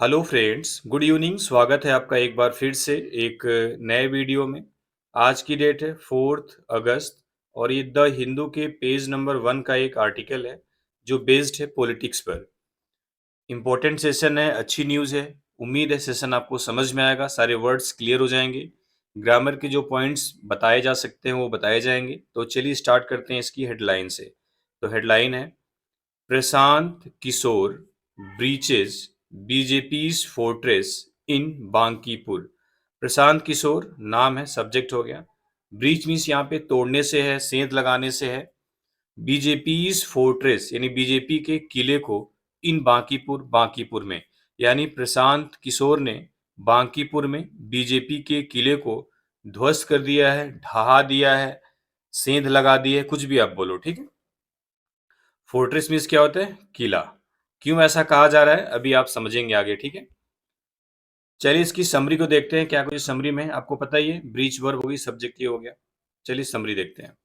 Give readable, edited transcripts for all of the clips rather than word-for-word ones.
Hello friends, good evening. स्वागत है आपका एक बार फिर से एक नए वीडियो में। आज की डेट है 4 अगस्त और ये द हिंदू के पेज नंबर 1 का एक आर्टिकल है जो बेस्ड है पॉलिटिक्स पर। इम्पोर्टेंट सेशन है, अच्छी न्यूज़ है। उम्मीद है सेशन आपको समझ में आएगा, सारे वर्ड्स क्लियर हो जाएंगे, ग्रामर के जो पॉइंट्स बताए जा सकते हैं वो बताए जाएंगे। तो चलिए स्टार्ट करते हैं इसकी हेडलाइन से। तो हेडलाइन है, Prashant Kishor breaches BJP's fortress इन बांकीपुर। प्रशांत किशोर नाम है, सब्जेक्ट हो गया। ब्रीच मीन्स यहाँ पे तोड़ने से है, सेंध लगाने से है। बीजेपी's फोर्ट्रेस यानी बीजेपी के किले को इन बांकीपुर, बांकीपुर में, यानी प्रशांत किशोर ने बांकीपुर में बीजेपी के किले को ध्वस्त कर दिया है, ढहा दिया है, सेंध लगा दी है, कुछ भी आप बोलो, ठीक है। फोर्ट्रेस मीन्स क्या होता है? किला। क्यों ऐसा कहा जा रहा है अभी आप समझेंगे आगे, ठीक है। चलिए इसकी समरी को देखते हैं, क्या कुछ समरी में है। आपको पता ही है, ब्रीच वर्ब होगी, सब्जेक्ट ये हो गया। चलिए समरी देखते हैं।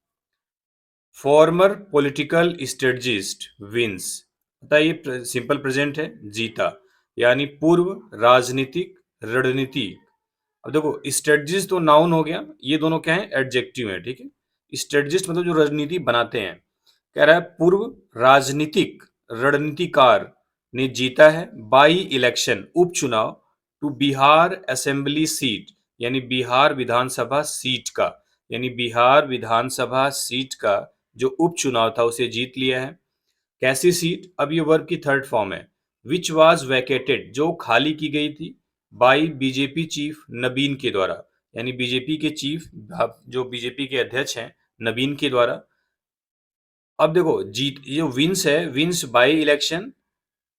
फॉर्मर पॉलिटिकल स्ट्रेटजिस्ट विंस, बताइए सिंपल प्रेजेंट है, जीता, यानी पूर्व राजनीतिक रणनीति। अब देखो, स्ट्रेटजिस्ट तो नाउन हो गया, ये दोनों क्या है? एडजेक्टिव है, ठीक है। स्ट्रेटजिस्ट मतलब जो रणनीति बनाते हैं। कह रहा है पूर्व राजनीतिक रणनीतिकार ने जीता है बाई इलेक्शन, उपचुनाव, टू बिहार असेंबली सीट, यानी बिहार विधानसभा सीट का, यानी बिहार विधानसभा सीट का जो उपचुनाव था उसे जीत लिया है। कैसी सीट? अब ये वर्ब की थर्ड फॉर्म है। विच वाज वैकेटेड, जो खाली की गई थी, बाई बीजेपी चीफ नबीन के द्वारा, यानी बीजेपी के चीफ, जो बीजेपी के अध्यक्ष हैं, नबीन के द्वारा। अब देखो, जीत, ये विंस है, wins by election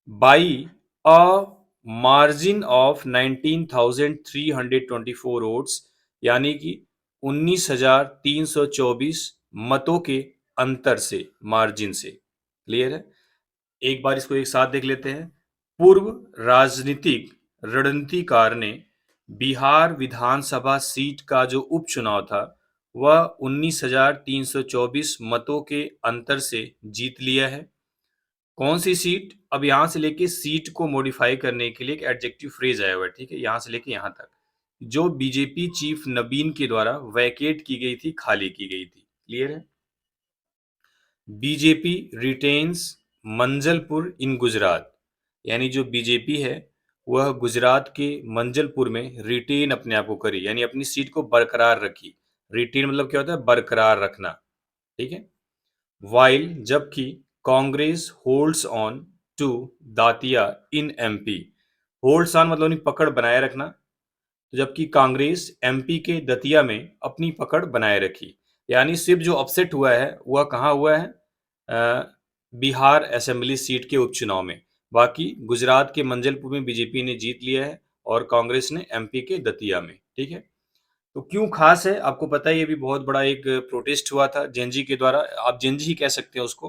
by a margin of 19,324 votes, यानी कि 19,324 मतों के अंतर से, मार्जिन से। क्लियर है? एक बार इसको एक साथ देख लेते हैं। पूर्व राजनीतिक रणनीतिकार ने बिहार विधानसभा सीट का जो उपचुनाव था वह 19,324 मतों के अंतर से जीत लिया है। कौन सी सीट? अब यहां से लेके सीट को मॉडिफाई करने के लिए एक एडजेक्टिव फ्रेज आया हुआ है, ठीक है, यहां से लेके यहां तक, जो बीजेपी चीफ नबीन के द्वारा वैकेट की गई थी, खाली की गई थी। क्लियर है? बीजेपी रिटेन्स मंजलपुर इन गुजरात, यानी जो बीजेपी है वह गुजरात के मंजलपुर में रिटेन अपने आप को करी, यानी अपनी सीट को बरकरार रखी। रिटेन मतलब क्या होता है? बरकरार रखना, ठीक है। वाइल, जबकि Congress holds on to Datia in MP. Holds on मतलब अपनी पकड़ बनाए रखना, तो जबकि कांग्रेस एमपी के दतिया में अपनी पकड़ बनाए रखी। यानी सिर्फ जो अपसेट हुआ है वह कहाँ हुआ है? बिहार असेंबली सीट के उपचुनाव में। बाकी गुजरात के मंजलपुर में बीजेपी ने जीत लिया है और कांग्रेस ने एमपी के दतिया में, ठीक है। तो क्यों खास है? आपको पता है, ये भी बहुत बड़ा एक प्रोटेस्ट हुआ था जेनजी के द्वारा, आप जेनजी ही कह सकते हैं उसको,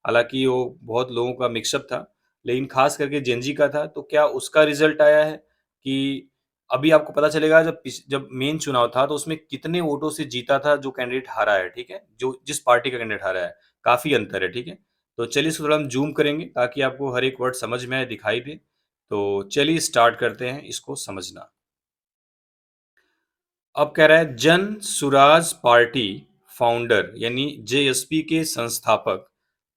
हालांकि वो बहुत लोगों का मिक्सअप था, लेकिन खास करके जेनजी का था। तो क्या उसका रिजल्ट आया है कि अभी आपको पता चलेगा, जब मेन चुनाव था तो उसमें कितने वोटों से जीता था जो कैंडिडेट हारा है, ठीक है, जो जिस पार्टी का कैंडिडेट हारा है, काफी अंतर है, ठीक है। तो चलिए इसको थोड़ा हम जूम करेंगे ताकि आपको हर एक वर्ड समझ में आए, दिखाई दे। तो चलिए स्टार्ट करते हैं इसको समझना। अब कह रहा है, जन सुराज पार्टी फाउंडर यानी जेएसपी के संस्थापक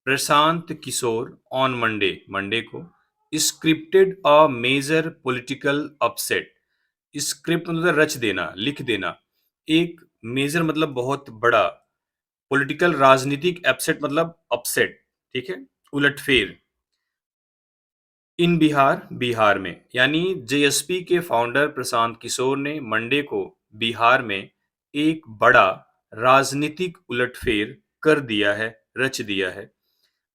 Prashant Kishor on Monday, Monday को scripted a major political upset. Script मतलब रच देना, लिख देना। एक मेजर मतलब बहुत बड़ा, पॉलिटिकल राजनीतिक, अपसेट मतलब अपसेट, ठीक है, उलटफेर। इन बिहार, बिहार में, यानी जेएसपी के फाउंडर प्रशांत किशोर ने मंडे को बिहार में एक बड़ा राजनीतिक उलटफेर कर दिया है, रच दिया है।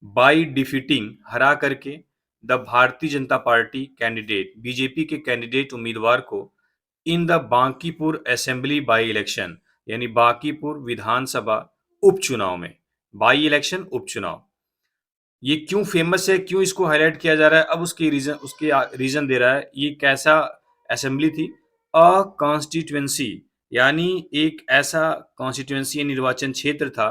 बाई डिफीटिंग, हरा करके, the Bharatiya Janata party candidate, BJP के कैंडिडेट उम्मीदवार को, in the Bankipur assembly by election, यानी बांकीपुर विधानसभा उपचुनाव में। बाई इलेक्शन, उपचुनाव। ये क्यों फेमस है, क्यों इसको हाईलाइट किया जा रहा है? अब उसके रीजन, रीजन दे रहा है। ये कैसा असेंबली थी? अ कॉन्स्टिट्यूएंसी, यानी एक ऐसा कॉन्स्टिट्यूएंसी निर्वाचन क्षेत्र था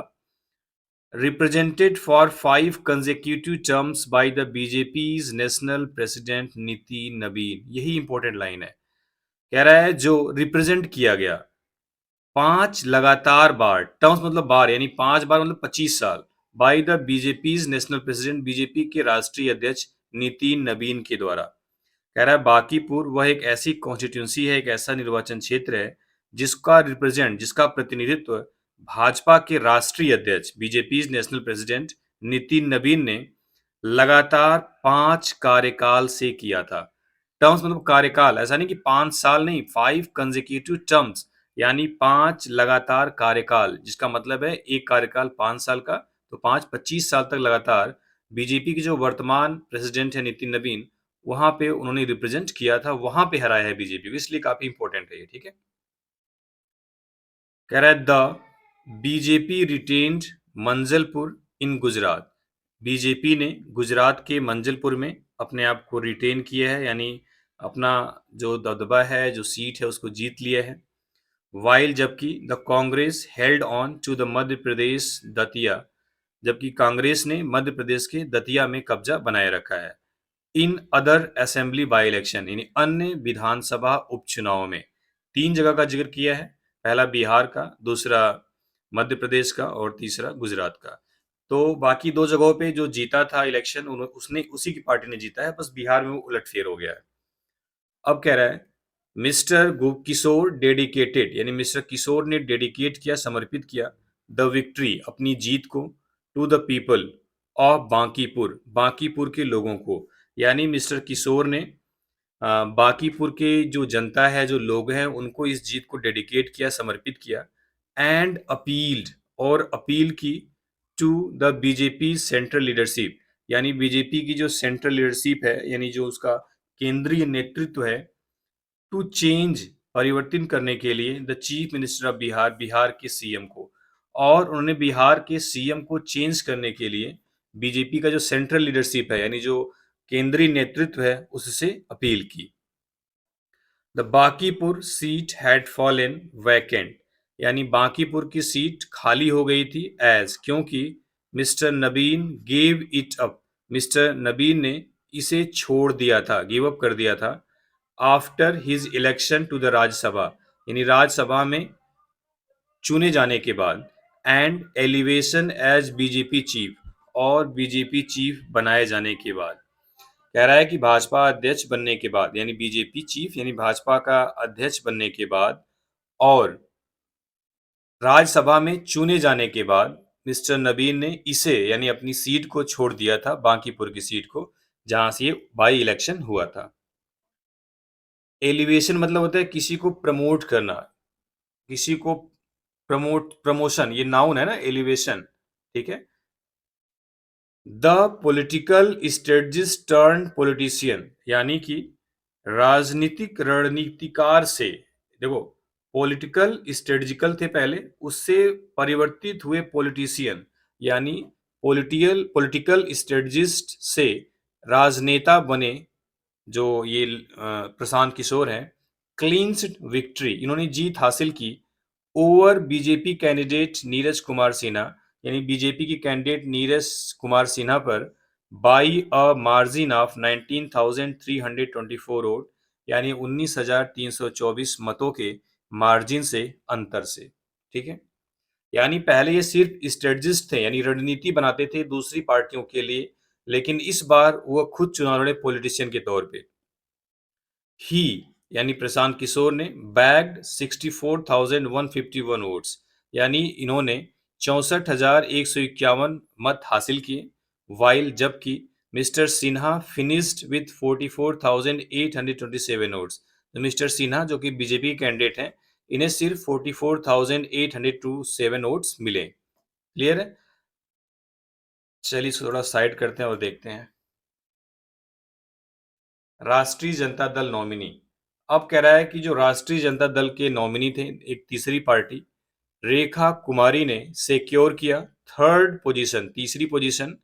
represented for 5 consecutive terms by the BJP's national president Nitin Naveen. यही इंपॉर्टेंट लाइन है। कह रहा है जो रिप्रेजेंट किया गया 5 लगातार बार, टर्म्स मतलब बार, यानी 5 बार मतलब 25 साल, by the BJP's national president, BJP के राष्ट्रीय अध्यक्ष नितिन नवीन के द्वारा। कह रहा है बांकीपुर वह एक ऐसी कॉन्स्टिट्यूंसी है, एक ऐसा निर्वाचन क्षेत्र है जिसका प्रतिनिधित्व भाजपा के राष्ट्रीय अध्यक्ष बीजेपी नेशनल प्रेसिडेंट नितिन नवीन ने लगातार 5 कार्यकाल से किया था। टर्म्स मतलब कार्यकाल, ऐसा नहीं कि 5 साल नहीं, 5 consecutive terms, यानी 5 लगातार कार्यकाल, जिसका मतलब है एक कार्यकाल 5 साल का, तो 25 साल तक लगातार बीजेपी के जो वर्तमान प्रेसिडेंट है नितिन नवीन, वहां पे उन्होंने रिप्रेजेंट किया था, वहां पे हराया है बीजेपी को, इसलिए काफी इंपॉर्टेंट है ये। ठीक है, कह रहा है the BJP retained Manjalpur in Gujarat. BJP ने गुजरात के मंजलपुर में अपने आप को रिटेन किया है, यानी अपना जो दबदबा है, जो सीट है, उसको जीत लिया है। वाइल जबकि the Congress held on to the Madhya Pradesh Datia, जबकि कांग्रेस ने मध्य प्रदेश के दतिया में कब्जा बनाए रखा है। In other assembly by election, यानी अन्य विधानसभा उपचुनाव में 3 जगह का जिक्र किया है, पहला बिहार का, दूसरा मध्य प्रदेश का और तीसरा गुजरात का। तो बाकी 2 जगहों पे जो जीता था इलेक्शन, उसने उसी की पार्टी ने जीता है, बस बिहार में वो उलटफेर हो गया है। अब कह रहा है मिस्टर किशोर डेडिकेटेड, यानी मिस्टर किशोर ने डेडिकेट किया, समर्पित किया द विक्ट्री, अपनी जीत को, to the people of Bankipur, Bankipur के लोगों को, यानी मिस्टर किशोर ने बांकीपुर के जो जनता है, जो लोग हैं, उनको इस जीत को डेडिकेट किया, समर्पित किया। एंड अपील्ड, और अपील की, to the BJP central leadership, यानी बीजेपी की जो सेंट्रल लीडरशिप है, यानी जो उसका केंद्रीय नेतृत्व है, टू चेंज, परिवर्तन करने के लिए, the chief minister of Bihar, Bihar के सीएम को, और उन्होंने बिहार के सीएम को चेंज करने के लिए बीजेपी का जो सेंट्रल लीडरशिप है, यानी जो केंद्रीय नेतृत्व है, उससे अपील की। The Bankipur seat had fallen vacant, यानी बांकीपुर की सीट खाली हो गई थी, एज, क्योंकि mister Nabin gave it up, mister Nabin ने इसे छोड़ दिया था, गिव अप कर दिया था, after his election to the Rajya Sabha, यानी राज्यसभा में चुने जाने के बाद, and elevation as BJP chief, और बीजेपी चीफ बनाए जाने के बाद। कह रहा है कि भाजपा अध्यक्ष बनने के बाद, यानी बीजेपी चीफ यानी भाजपा का अध्यक्ष बनने के बाद और राज्यसभा में चुने जाने के बाद, मिस्टर नबीन ने इसे, यानी अपनी सीट को छोड़ दिया था, बांकीपुर की सीट को, जहां से ये बाई इलेक्शन हुआ था। एलिवेशन मतलब होता है किसी को प्रमोट करना, किसी को प्रमोशन, ये नाउन है ना, एलिवेशन। ठीक है, the political strategist turn politician, यानी कि राजनीतिक रणनीतिकार से, देखो पॉलिटिकल स्ट्रेटजिकल थे पहले, उससे परिवर्तित हुए पॉलिटिशियन, यानी पॉलिटिकल स्ट्रेटजिस्ट से राजनेता बने जो ये प्रशांत किशोर हैं। क्लींस्ड विक्ट्री, इन्होंने जीत हासिल की over BJP candidate Neeraj Kumar Sinha, यानी बीजेपी की कैंडिडेट नीरज कुमार सिन्हा पर, by a margin of 19,324 vote, यानी 19,324 मतों के मार्जिन से, अंतर से। ठीक है, यानी पहले ये सिर्फ स्ट्रेटजिस्ट थे, यानी रणनीति बनाते थे दूसरी पार्टियों के लिए, लेकिन इस बार वो खुद चुनाव लड़े पॉलिटिशियन के तौर पे। ही, यानी प्रशांत किशोर ने बैग्ड 64,151 वोट्स, यानी इन्होंने 64,151 मत हासिल किए। वाइल जबकि mister Sinha finished with 44,827 votes, तो मिस्टर सिन्हा जो कि बीजेपी कैंडिडेट हैं, इन्हें सिर्फ 44,827 वोट्स मिले। क्लियर है, चलिए इसको थोड़ा साइड करते हैं और देखते हैं राष्ट्रीय जनता दल नॉमिनी। अब कह रहा है कि जो राष्ट्रीय जनता दल के नॉमिनी थे, एक तीसरी पार्टी, रेखा कुमारी ने सिक्योर किया थर्ड पोजीशन, तीसरी पोजीशन,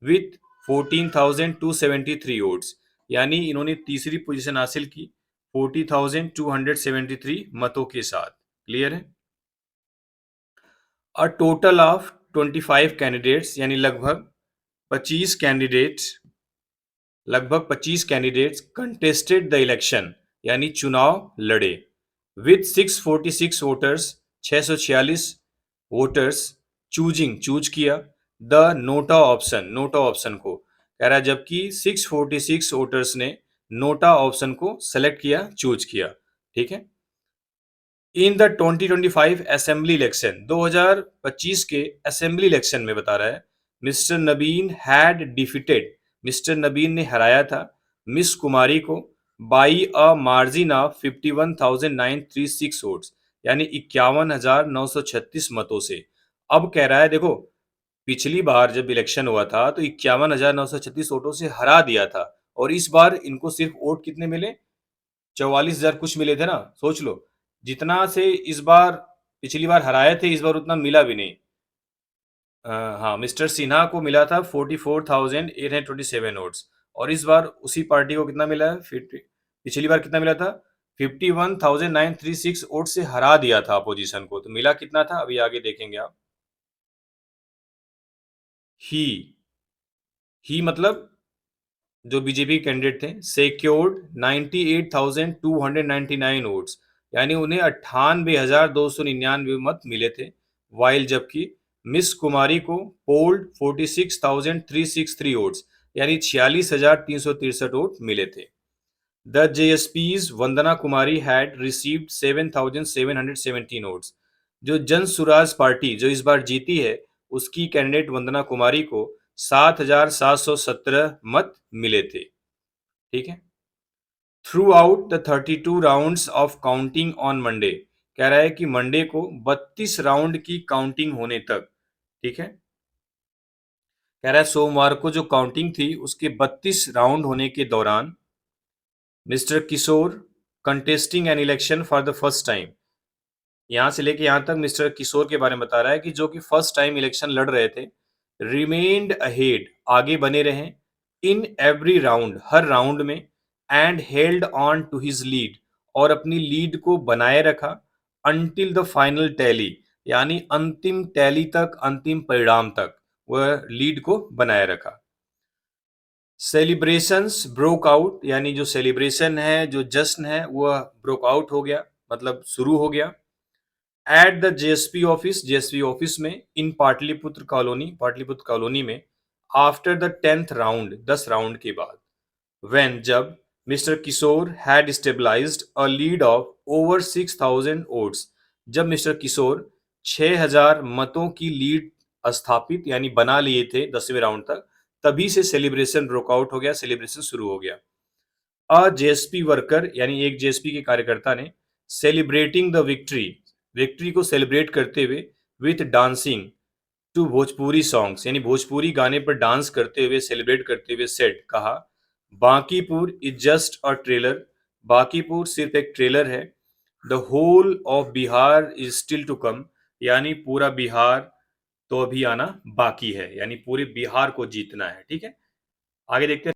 विथ 14,273 वोट्स, यानी इन्होंने तीसरी पोजीशन हासिल की 40,273 मतों के साथ। क्लियर है, अ टोटल ऑफ 25 कैंडिडेट्स यानी लगभग 25 कैंडिडेट्स कंटेस्टेड द इलेक्शन यानी चुनाव लड़े विथ 646 वोटर्स, 646 वोटर्स चूज किया द नोटा ऑप्शन को कह रहा है, जबकि 646 वोटर्स ने नोटा ऑप्शन को सेलेक्ट किया, चूज किया। ठीक है। इन द 2025 असेंबली इलेक्शन, 2025 के असेंबली इलेक्शन में बता रहा है, mister Nabin had defeated, mister Nabin ने हराया था मिस कुमारी को by a margin of 51,936 votes यानी 51,936 मतों से। अब कह रहा है देखो, पिछली बार जब इलेक्शन हुआ था तो 51,936 वोटों से हरा दिया था और इस बार इनको सिर्फ वोट कितने मिले, 44,000 कुछ मिले थे ना। सोच लो, जितना से इस बार पिछली बार हराए थे इस बार उतना मिला भी नहीं। हाँ, मिस्टर सिन्हा को मिला था 44,827 वोट्स और इस बार उसी पार्टी को कितना मिला है, पिछली बार कितना मिला था, 51,936 वोट से हरा दिया था अपोजिशन को। तो मिला कितना था अभी आगे देखेंगे आप। ही ही मतलब जो बीजेपी कैंडिडेट थे, सिक्योर्ड 98,299 वोट्स यानी उन्हें 98,299 मत मिले थे। वाइल जबकि मिस कुमारी को पोल्ड 46,363 वोट्स यानी 46,363 वोट मिले थे। The JSP's Vandana Kumari had received 7,717 votes. जो जन सुराज पार्टी जो इस बार जीती है उसकी कैंडिडेट वंदना कुमारी को 7,717 मत मिले थे। ठीक है। Through out the 32 rounds of counting on Monday, कह रहा है कि मंडे को 32 राउंड की काउंटिंग होने तक, ठीक है, कह रहा है सोमवार को जो काउंटिंग थी उसके 32 राउंड होने के दौरान mister Kishor contesting an election for the first time, यहां से लेके यहां तक मिस्टर किशोर के बारे में बता रहा है कि जो कि फर्स्ट टाइम इलेक्शन लड़ रहे थे, रिमेन्ड अहेड आगे बने रहे इन एवरी राउंड हर राउंड में and held on to his lead और अपनी लीड को बनाए रखा अंटिल द फाइनल टैली यानी अंतिम टैली तक, अंतिम परिणाम तक वह लीड को बनाए रखा। सेलिब्रेशंस ब्रोक आउट यानी जो सेलिब्रेशन है, जो जश्न है वह ब्रोक आउट हो गया, मतलब शुरू हो गया एट द जेएसपी ऑफिस में इन पाटलिपुत्र कॉलोनी में after the 10th round 10 round के बाद when जब mister Kishor had stabilized a lead of over 6,000 votes, जब मिस्टर किशोर 6,000 मतों की लीड स्थापित यानी बना लिए थे 10वें राउंड तक, तभी से सेलिब्रेशन ब्रोकआउट हो गया, सेलिब्रेशन शुरू हो गया। अ जेएसपी वर्कर यानी एक जेएसपी के कार्यकर्ता ने सेलिब्रेटिंग द विक्ट्री को सेलिब्रेट करते हुए with dancing to Bhojpuri songs यानी भोजपुरी गाने पर डांस करते हुए, सेलिब्रेट करते हुए सेड कहा, Bankipur is just a trailer, Bankipur सिर्फ एक ट्रेलर है, the whole of Bihar is still to come यानी पूरा बिहार तो अभी आना बाकी है, यानी पूरे बिहार को जीतना है। ठीक है, आगे देखते हैं।